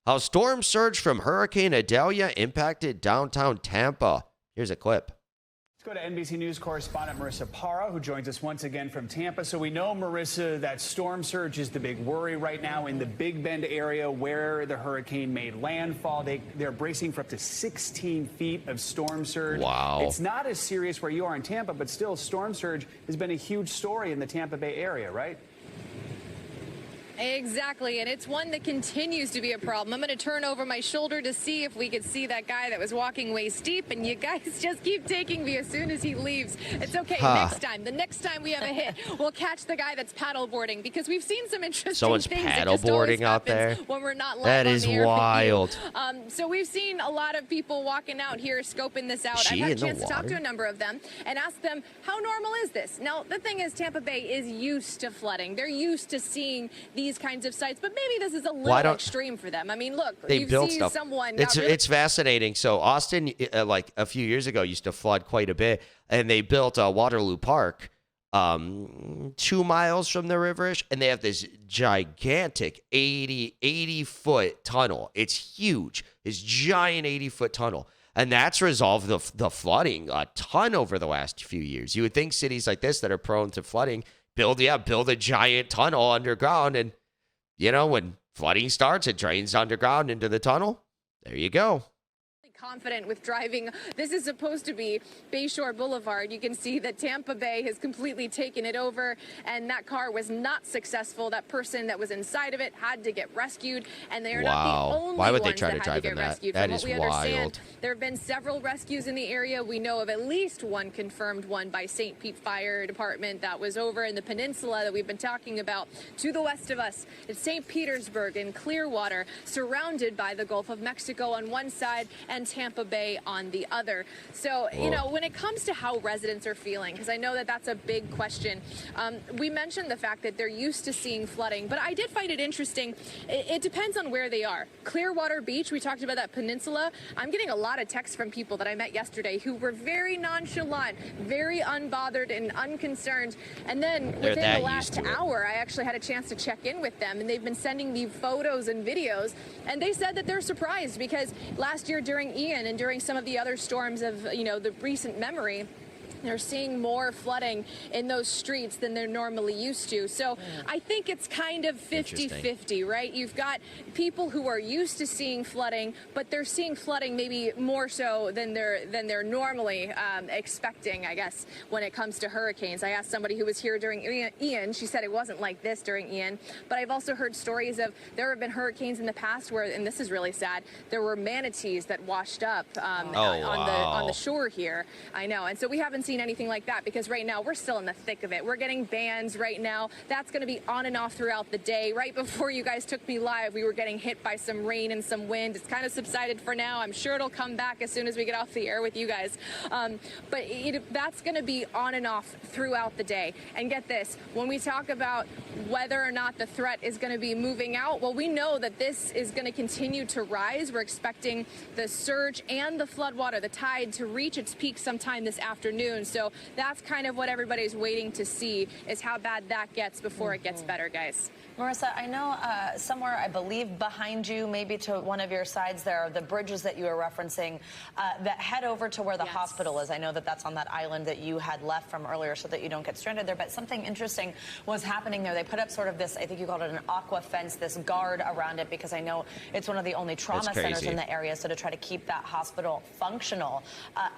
How storm surge from Hurricane Idalia impacted downtown Tampa. Here's a clip. Let's go to NBC News correspondent Marissa Parra, who joins us once again from Tampa. So we know, Marissa, that storm surge is the big worry right now in the Big Bend area where the hurricane made landfall. They're bracing for up to 16 feet of storm surge. Wow. It's not as serious where you are in Tampa, but still, storm surge has been a huge story in the Tampa Bay area, right? Exactly, and it's one that continues to be a problem. I'm going to turn over my shoulder to see if we could see that guy that was walking waist deep, and you guys just keep taking me as soon as he leaves. It's okay. The next time we have a hit, we'll catch the guy that's paddleboarding, because we've seen some interesting Someone's things. paddleboarding out there when we're not live that on is the air wild. So we've seen a lot of people walking out here scoping this out. I've had a chance to talk to a number of them and ask them, how normal is this? Now, the thing is, Tampa Bay is used to flooding. They're used to seeing these kinds of sites, but maybe this is a little extreme for them. I mean, look, they you've built seen stuff. Someone It's fascinating. So Austin, like a few years ago, used to flood quite a bit, and they built Waterloo Park 2 miles from the river-ish, and they have this gigantic 80-foot tunnel. It's huge. This giant 80-foot tunnel. And that's resolved the flooding a ton over the last few years. You would think cities like this that are prone to flooding build a giant tunnel underground, and when flooding starts, it drains underground into the tunnel. There you go. Confident with driving. This is supposed to be Bayshore Boulevard. You can see that Tampa Bay has completely taken it over, and that car was not successful. That person that was inside of it had to get rescued, and they are not the only Why would ones they try that to had drive to get in rescued. that? From That what is we understand, wild. there have been several rescues in the area. We know of at least one confirmed one by St. Pete Fire Department that was over in the peninsula that we've been talking about. To the west of us, it's St. Petersburg and Clearwater, surrounded by the Gulf of Mexico on one side and Tampa Bay on the other. So, when it comes to how residents are feeling, because I know that that's a big question, we mentioned the fact that they're used to seeing flooding, but I did find it interesting. It depends on where they are. Clearwater Beach, we talked about that peninsula. I'm getting a lot of texts from people that I met yesterday who were very nonchalant, very unbothered and unconcerned. And then within the last hour, I actually had a chance to check in with them, and they've been sending me photos and videos, and they said that they're surprised because last year during Ian and during some of the other storms of, the recent memory, they're seeing more flooding in those streets than they're normally used to. So I think it's kind of 50-50, right? You've got people who are used to seeing flooding, but they're seeing flooding maybe more so than they're normally expecting, I guess, when it comes to hurricanes. I asked somebody who was here during Ian. She said it wasn't like this during Ian, but I've also heard stories of there have been hurricanes in the past where, and this is really sad, there were manatees that washed up on the shore here. I know, and so we haven't seen anything like that because right now we're still in the thick of it. We're getting bands right now. That's going to be on and off throughout the day. Right before you guys took me live, we were getting hit by some rain and some wind. It's kind of subsided for now. I'm sure it'll come back as soon as we get off the air with you guys. But that's going to be on and off throughout the day. And get this, when we talk about whether or not the threat is going to be moving out, well, we know that this is going to continue to rise. We're expecting the surge and the floodwater, the tide, to reach its peak sometime this afternoon. So that's kind of what everybody's waiting to see, is how bad that gets before it gets better, guys. Marissa, I know somewhere, I believe behind you, maybe to one of your sides there, are the bridges that you were referencing that head over to where the hospital is. I know that that's on that island that you had left from earlier so that you don't get stranded there. But something interesting was happening there. They put up sort of this, I think you called it an aqua fence, this guard around it, because I know it's one of the only trauma centers in the area. So to try to keep that hospital functional,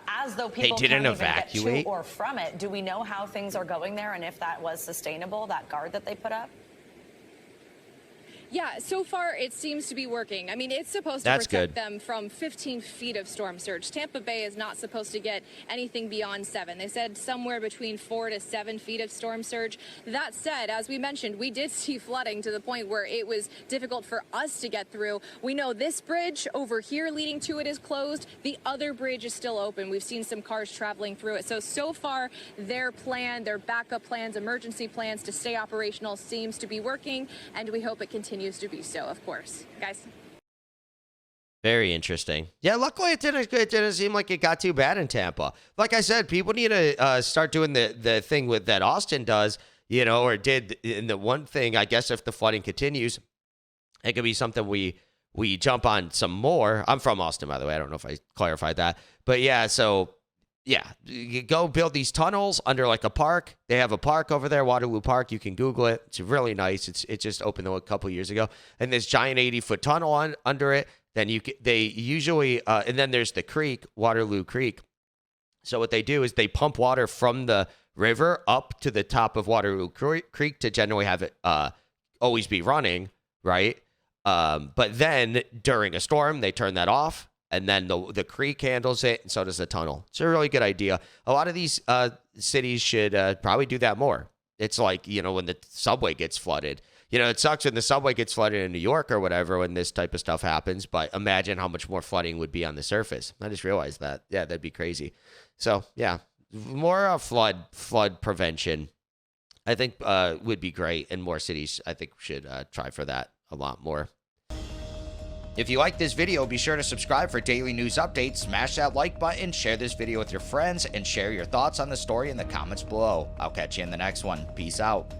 as though people can't even get to or from it. Do we know how things are going there and if that was sustainable, that guard that they put up? Yeah, so far it seems to be working. I mean, it's supposed to protect them from 15 feet of storm surge. Tampa Bay is not supposed to get anything beyond 7. They said somewhere between 4 to 7 feet of storm surge. That said, as we mentioned, we did see flooding to the point where it was difficult for us to get through. We know this bridge over here leading to it is closed. The other bridge is still open. We've seen some cars traveling through it. So far, their plan, their backup plans, emergency plans to stay operational seems to be working, and we hope it continues to be so, of course. Guys? Very interesting. Yeah, luckily it didn't seem like it got too bad in Tampa. Like I said, people need to start doing the thing that Austin does, or did. And the one thing, I guess, if the flooding continues, it could be something we we jump on some more. I'm from Austin, by the way. I don't know if I clarified that. But yeah, so yeah, you go build these tunnels under like a park. They have a park over there, Waterloo Park. You can Google it. It's really nice. It just opened a couple years ago. And this giant 80-foot tunnel under it. Then they usually and then there's the creek, Waterloo Creek. So what they do is they pump water from the river up to the top of Waterloo Creek to generally have it always be running, right? But then during a storm, they turn that off, and then the creek handles it, and so does the tunnel. It's a really good idea. A lot of these cities should probably do that more. It's like, when the subway gets flooded. It sucks when the subway gets flooded in New York or whatever when this type of stuff happens, but imagine how much more flooding would be on the surface. I just realized that. Yeah, that'd be crazy. So, yeah, more flood prevention, I think, would be great, and more cities, I think, should try for that a lot more. If you like this video, be sure to subscribe for daily news updates, smash that like button, share this video with your friends, and share your thoughts on the story in the comments below. I'll catch you in the next one. Peace out.